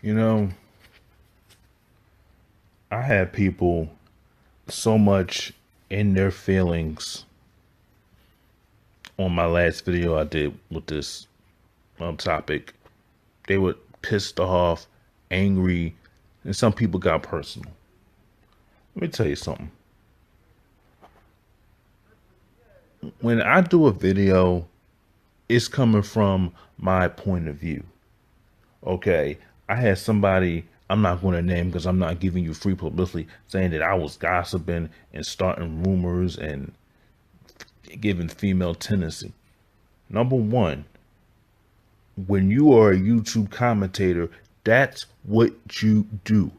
You know, I had people so much in their feelings on my last video I did with this topic. They were pissed off, angry, and some people got personal. Let me tell you something. When I do a video, it's coming from my point of view. Okay, I had somebody, I'm not going to name because I'm not giving you free publicity, saying that I was gossiping and starting rumors and giving female tendency. Number one, when you are a YouTube commentator, that's what you do.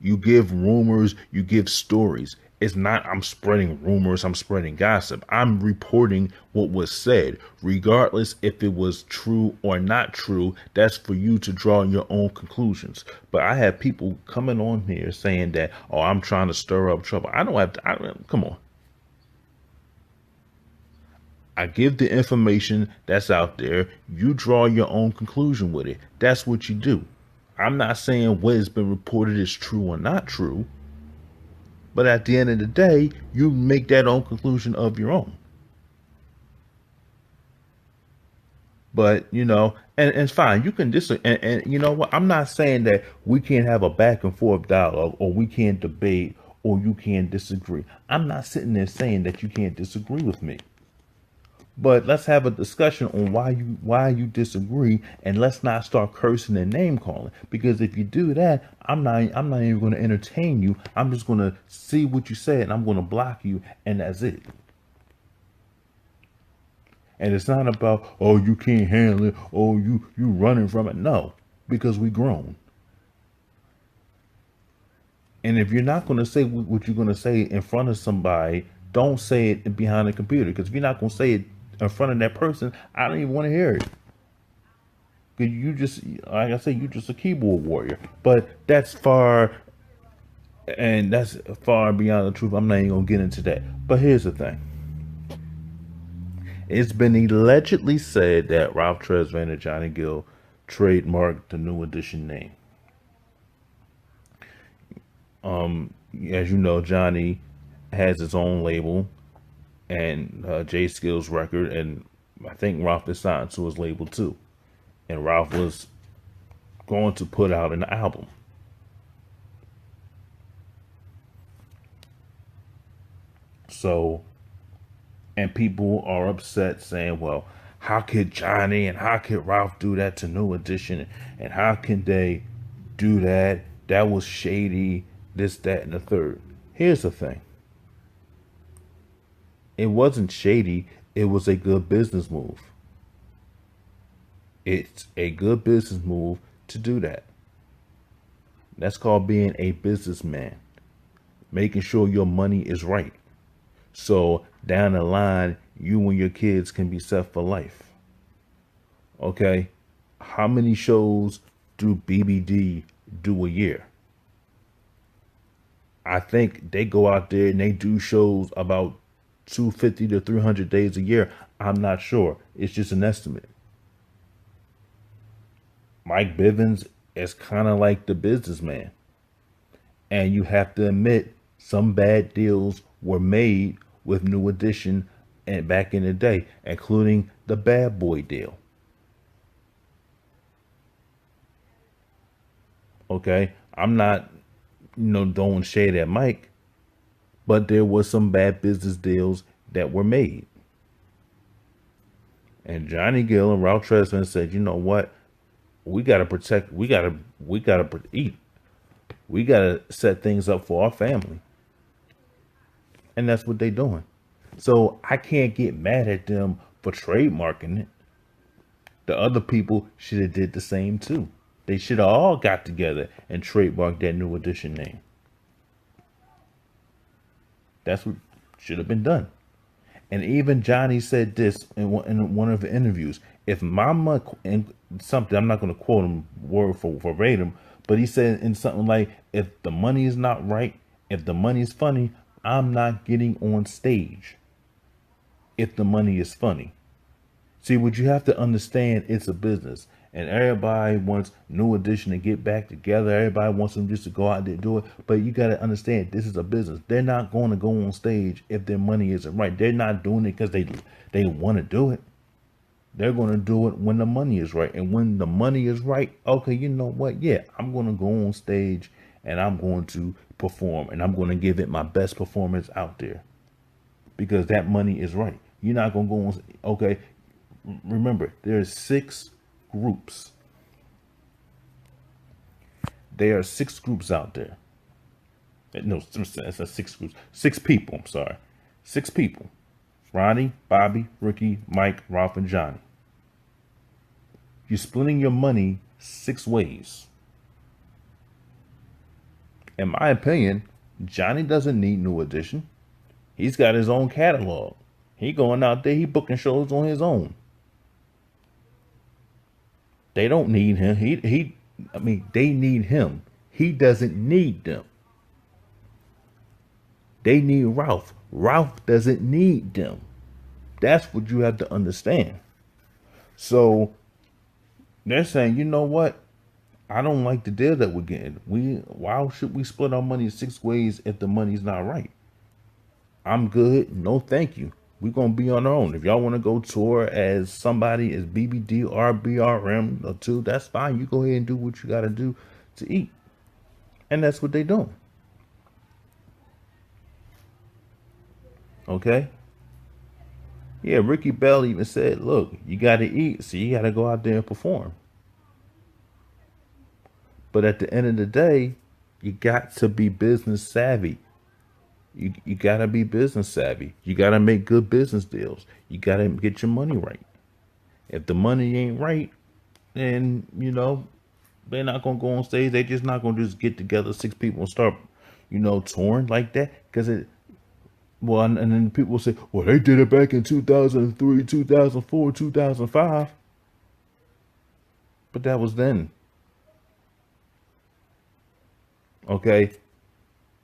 You give rumors, you give stories. It's not I'm spreading rumors, I'm spreading gossip. I'm reporting what was said, regardless if it was true or not true. That's for you to draw your own conclusions. But I have people coming on here saying that, oh, I'm trying to stir up trouble. I don't have to, come on. I give the information that's out there. You draw your own conclusion with it. That's what you do. I'm not saying what has been reported is true or not true, but at the end of the day, you make that own conclusion of your own. But and it's fine. You can disagree, and you know what? I'm not saying that we can't have a back and forth dialogue, or we can't debate, or you can't disagree. I'm not sitting there saying that you can't disagree with me. But let's have a discussion on why you disagree, and let's not start cursing and name calling. Because if you do that, I'm not even going to entertain you. I'm just going to see what you say, and I'm going to block you, and that's it. And it's not about, oh, you can't handle it, oh, you running from it. No, because we grown. And if you're not going to say what you're going to say in front of somebody, don't say it behind the computer. Because if you're not going to say it in front of that person, I don't even want to hear it. Because you just, like I say, you just a keyboard warrior. But that's far, and that's far beyond the truth. I'm not even going to get into that. But here's the thing. It's been allegedly said that Ralph Tresvant and Johnny Gill trademarked the New Edition name. As you know, Johnny has his own label and J Skills record, and I think Ralph is signed to his label too. And Ralph was going to put out an album. So, and people are upset saying, well, how could Johnny and how could Ralph do that to New Edition? And how can they do that? That was shady, this, that, and the third. Here's the thing. It wasn't shady. It was a good business move. It's a good business move to do that. That's called being a businessman, making sure your money is right. So down the line, you and your kids can be set for life. Okay? How many shows do BBD do a year? I think they go out there and they do shows about 250 to 300 days a year. I'm not sure. It's just an estimate. Mike Bivens is kind of like the businessman. And you have to admit, some bad deals were made with New Edition and back in the day, including the Bad Boy deal. Okay? I'm not, throwing shade at Mike, but there was some bad business deals that were made. And Johnny Gill and Ralph Tresvant said, you know what? We gotta protect. We gotta eat. We gotta set things up for our family, and that's what they're doing. So I can't get mad at them for trademarking it. The other people should have did the same too. They should have all got together and trademarked that New Edition name. That's what should have been done. And even Johnny said this in one of the interviews. If mama and something, I'm not going to quote him word for verbatim, but he said in something like, if the money is not right, if the money is funny, I'm not getting on stage. If the money is funny. See, what you have to understand, it's a business. and everybody wants New Edition to get back together. Everybody wants them just to go out there and do it. But you got to understand, this is a business. They're not going to go on stage if their money isn't right. They're not doing it because they want to do it. They're going to do it when the money is right. And when the money is right, okay, you know what? Yeah, I'm going to go on stage and I'm going to perform and I'm going to give it my best performance out there because that money is right. You're not going to go on. Okay, remember, there's 6 groups. There are 6 groups out there. No, it's 6 groups. 6 people, I'm sorry. 6 people. Ronnie, Bobby, Ricky, Mike, Ralph, and Johnny. You're splitting your money 6 ways. In my opinion, Johnny doesn't need New Edition. He's got his own catalog. He going out there, he booking shows on his own. They don't need him. They need him. He doesn't need them. They need Ralph. Ralph doesn't need them. That's what you have to understand. So they're saying, you know what? I don't like the deal that we're getting. Why should we split our money 6 ways if the money's not right? I'm good. No, thank you. We're gonna be on our own. If y'all want to go tour as somebody as BBD or BRM or 2, that's fine. You go ahead and do what you gotta do to eat. And that's what they doing. Okay? Yeah, Ricky Bell even said, look, you gotta eat, so you gotta go out there and perform. But at the end of the day, you got to be business savvy. You gotta be business savvy. You gotta make good business deals. You gotta get your money right. If the money ain't right, then they're not gonna go on stage. They just not gonna just get together 6 people and start, touring like that. Because and then people say, well, they did it back in 2003, 2004, 2005. But that was then. Okay,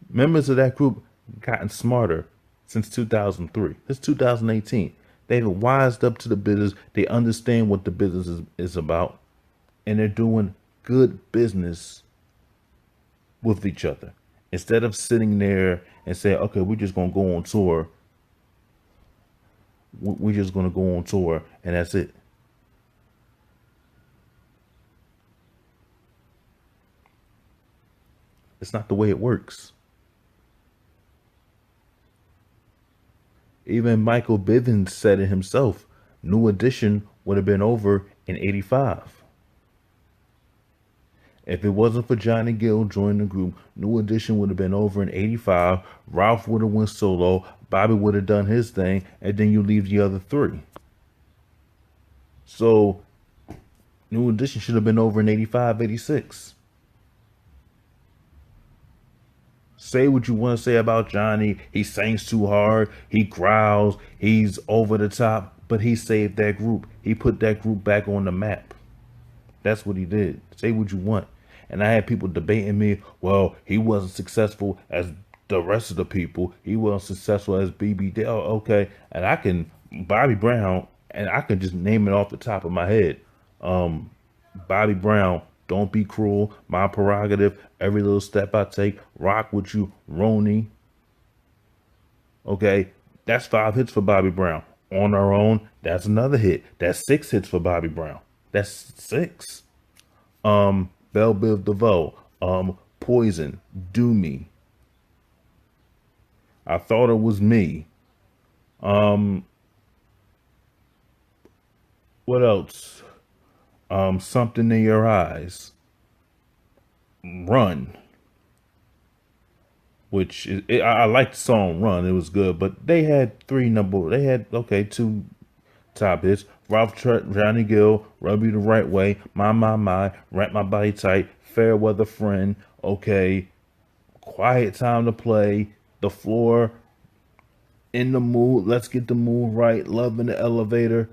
members of that group gotten smarter since 2003. It's 2018. They've wised up to the business. They understand what the business is about, and they're doing good business with each other. Instead of sitting there and saying, okay, we're just going to go on tour. We're just going to go on tour and that's it. It's not the way it works. Even Michael Bivins said it himself. New Edition would have been over in 85. If it wasn't for Johnny Gill joining the group, New Edition would have been over in 85. Ralph would have went solo. Bobby would have done his thing. And then you leave the other 3. So New Edition should have been over in 85, 86. Say what you want to say about Johnny. He sings too hard. He growls. He's over the top. But he saved that group. He put that group back on the map. That's what he did. Say what you want. And I had people debating me. Well, he wasn't successful as the rest of the people. He wasn't successful as BB. Oh, okay. And Bobby Brown, and I can just name it off the top of my head. Bobby Brown, Don't Be Cruel, My Prerogative, Every Little Step I Take, Rock With You, Roni. Okay, that's 5 hits for Bobby Brown. On Our Own, that's another hit. That's 6 hits for Bobby Brown. That's 6. Belle Biv DeVoe, Poison, Do Me. I Thought It Was Me. What else? Something in Your Eyes. Run. Which I like the song Run. It was good, but they had 2 top hits. Ralph, Johnny Gill, Rub You the Right Way, My, Wrap My Body Tight, Fair Weather Friend, okay, Quiet Time to Play, The Floor, In the Mood, Let's Get the Mood Right, Love in the Elevator,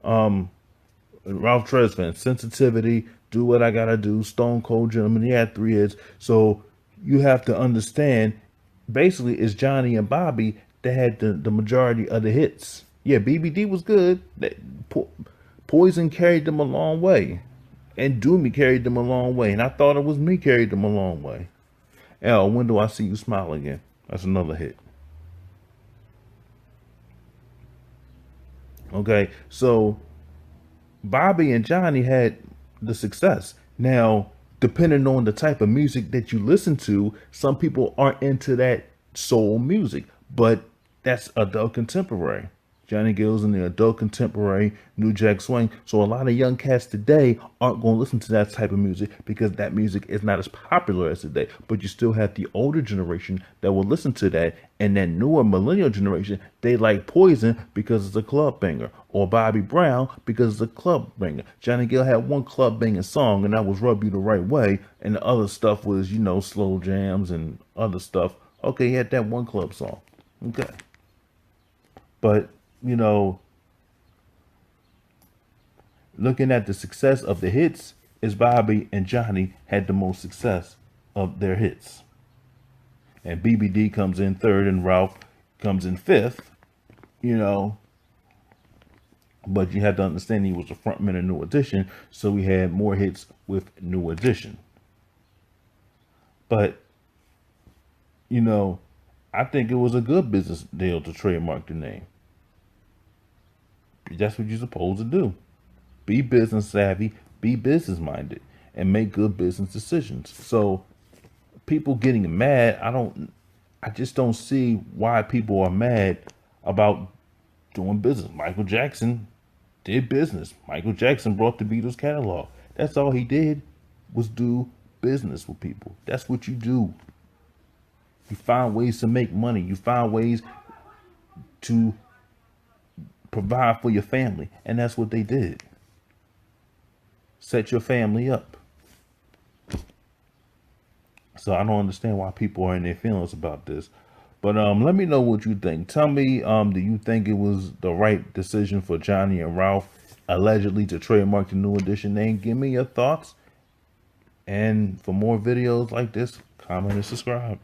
Ralph Tresvant, Sensitivity, Do What I Gotta Do, Stone Cold Gentleman. He had 3 hits. So you have to understand, basically, it's Johnny and Bobby that had the majority of the hits. Yeah, BBD was good. Poison carried them a long way. And Do Me carried them a long way. And I thought it was me carried them a long way. L, when do I see you smile again? That's another hit. Okay, so Bobby and Johnny had the success. Now, depending on the type of music that you listen to, some people aren't into that soul music, but that's adult contemporary. Johnny Gill's in the adult contemporary, New Jack Swing. So a lot of young cats today aren't going to listen to that type of music because that music is not as popular as today. But you still have the older generation that will listen to that, and that newer millennial generation, they like Poison because it's a club banger, or Bobby Brown because it's a club banger. Johnny Gill had one club banging song, and that was Rub You the Right Way, and the other stuff was, slow jams and other stuff. Okay, he had that one club song. Okay. But looking at the success of the hits, is Bobby and Johnny had the most success of their hits. And BBD comes in third and Ralph comes in fifth, But you have to understand he was a frontman of New Edition, so we had more hits with New Edition. But, I think it was a good business deal to trademark the name. That's what you're supposed to do. Be business savvy, be business minded, and make good business decisions. So people getting mad, I just don't see why people are mad about doing business. Michael Jackson did business. Michael Jackson brought the Beatles catalog. That's all he did, was do business with people. That's what you do. You find ways to make money. You find ways to provide for your family. And that's what they did. Set your family up. So I don't understand why people are in their feelings about this. But let me know what you think. Tell me, do you think it was the right decision for Johnny and Ralph allegedly to trademark the New Edition name? Give me your thoughts. And for more videos like this, comment and subscribe.